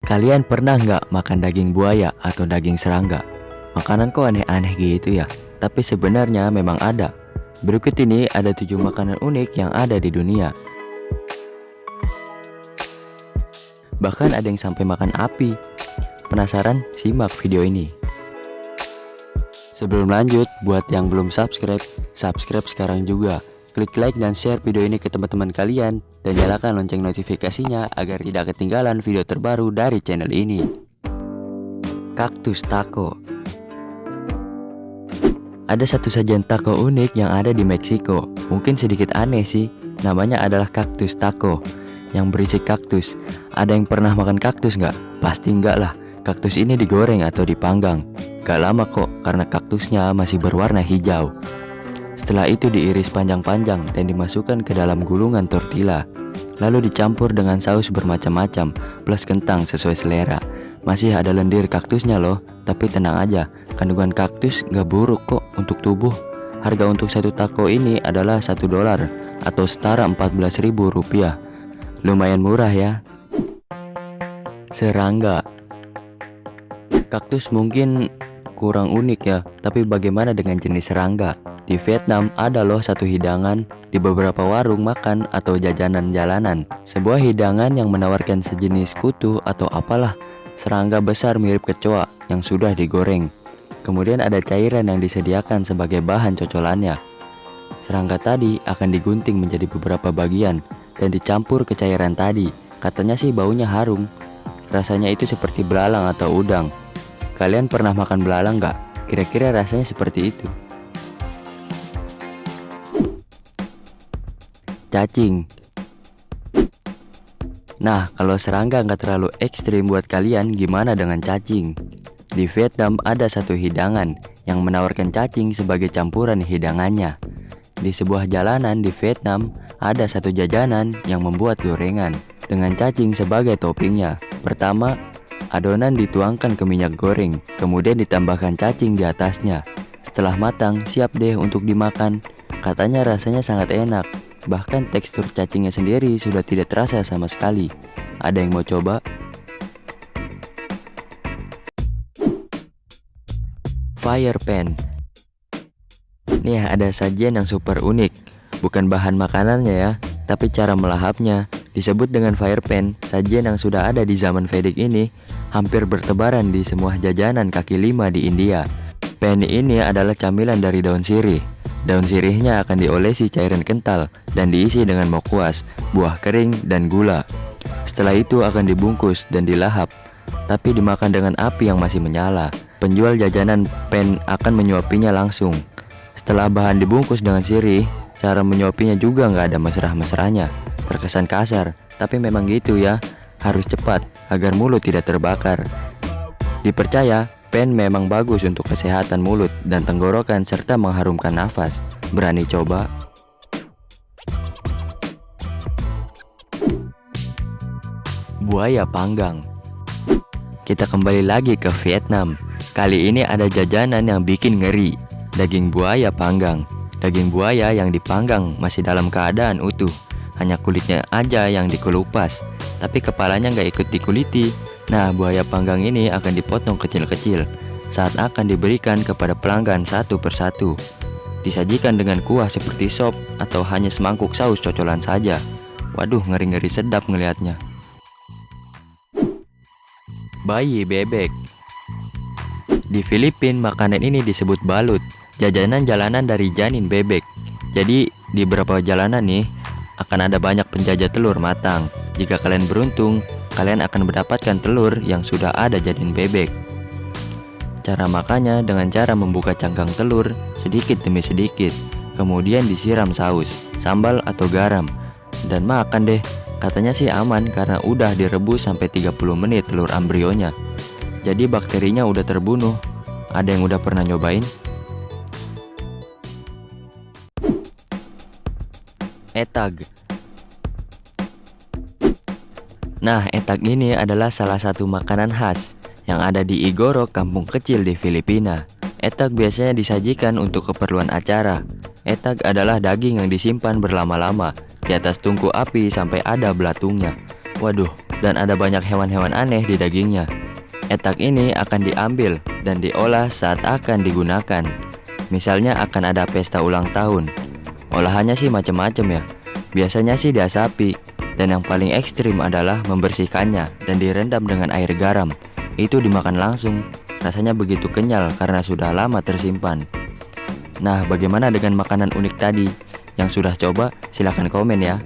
Kalian pernah nggak makan daging buaya atau daging serangga? Makanan kok aneh-aneh gitu ya? Tapi sebenarnya memang ada. Berikut ini ada 7 makanan unik yang ada di dunia. Bahkan ada yang sampai makan api. Penasaran? Simak video ini. Sebelum lanjut, buat yang belum subscribe sekarang juga. Klik like dan share video ini ke teman-teman kalian, dan nyalakan lonceng notifikasinya agar tidak ketinggalan video terbaru dari channel ini. Kaktus taco. Ada satu sajian taco unik yang ada di Meksiko. Mungkin sedikit aneh sih, namanya adalah kaktus taco yang berisi kaktus. Ada yang pernah makan kaktus nggak? Pasti enggak lah. Kaktus ini digoreng atau dipanggang. Gak lama kok, karena kaktusnya masih berwarna hijau. Setelah itu diiris panjang-panjang dan dimasukkan ke dalam gulungan tortilla. Lalu dicampur dengan saus bermacam-macam plus kentang sesuai selera. Masih ada lendir kaktusnya loh, tapi tenang aja, kandungan kaktus gak buruk kok untuk tubuh. Harga untuk satu taco ini adalah $1 atau setara Rp14.000. Lumayan murah ya. Serangga. Kaktus mungkin kurang unik ya, tapi bagaimana dengan jenis serangga? Di Vietnam ada loh satu hidangan di beberapa warung makan atau jajanan jalanan. Sebuah hidangan yang menawarkan sejenis kutu atau apalah, serangga besar mirip kecoa yang sudah digoreng. Kemudian ada cairan yang disediakan sebagai bahan cocolannya. Serangga tadi akan digunting menjadi beberapa bagian dan dicampur ke cairan tadi. Katanya sih baunya harum. Rasanya itu seperti belalang atau udang. Kalian pernah makan belalang nggak? Kira-kira rasanya seperti itu. Cacing. Nah, kalau serangga nggak terlalu ekstrim buat kalian, gimana dengan cacing? Di Vietnam ada satu hidangan yang menawarkan cacing sebagai campuran hidangannya. Di sebuah jalanan di Vietnam ada satu jajanan yang membuat gorengan dengan cacing sebagai toppingnya. Pertama, adonan dituangkan ke minyak goreng, kemudian ditambahkan cacing di atasnya. Setelah matang, siap deh untuk dimakan. Katanya rasanya sangat enak. Bahkan tekstur cacingnya sendiri sudah tidak terasa sama sekali. Ada yang mau coba? Fire pan. Nih ada sajian yang super unik. Bukan bahan makanannya ya, tapi cara melahapnya. Disebut dengan fire pan, sajian yang sudah ada di zaman Vedic ini hampir bertebaran di semua jajanan kaki lima di India. Pan ini adalah camilan dari daun sirih. Daun sirihnya akan diolesi cairan kental dan diisi dengan mokuas, buah kering, dan gula. Setelah itu akan dibungkus dan dilahap, tapi dimakan dengan api yang masih menyala. Penjual jajanan pan akan menyuapinya langsung. Setelah bahan dibungkus dengan sirih, cara menyuapinya juga nggak ada mesra-mesranya. Terkesan kasar, tapi memang gitu ya. Harus cepat agar mulut tidak terbakar. Dipercaya, pan memang bagus untuk kesehatan mulut dan tenggorokan serta mengharumkan nafas. Berani coba? Buaya panggang. Kita kembali lagi ke Vietnam. Kali ini ada jajanan yang bikin ngeri. Daging buaya panggang. Daging buaya yang dipanggang masih dalam keadaan utuh. Hanya kulitnya aja yang dikelupas, tapi kepalanya nggak ikut dikuliti. Nah, buaya panggang ini akan dipotong kecil-kecil saat akan diberikan kepada pelanggan satu persatu. Disajikan dengan kuah seperti sop atau hanya semangkuk saus cocolan saja. Waduh, ngeri-ngeri sedap ngelihatnya. Bayi bebek. Di Filipina, makanan ini disebut balut, jajanan jalanan dari janin bebek. Jadi, di beberapa jalanan nih, akan ada banyak penjajah telur matang. Jika kalian beruntung, kalian akan mendapatkan telur yang sudah ada janin bebek. Cara makannya dengan cara membuka cangkang telur sedikit demi sedikit, kemudian disiram saus, sambal atau garam, dan makan deh. Katanya sih aman karena udah direbus sampai 30 menit telur embrionya. Jadi bakterinya udah terbunuh. Ada yang udah pernah nyobain? Etag. Nah, etag ini adalah salah satu makanan khas yang ada di Igorok, kampung kecil di Filipina. Etag biasanya disajikan untuk keperluan acara. Etag adalah daging yang disimpan berlama-lama di atas tungku api sampai ada belatungnya. Waduh, dan ada banyak hewan-hewan aneh di dagingnya. Etak ini akan diambil dan diolah saat akan digunakan. Misalnya akan ada pesta ulang tahun. Olahannya sih macam-macam ya. Biasanya sih diasapi, dan yang paling ekstrim adalah membersihkannya dan direndam dengan air garam. Itu dimakan langsung. Rasanya begitu kenyal karena sudah lama tersimpan. Nah, bagaimana dengan makanan unik tadi? Yang sudah coba, silahkan komen ya.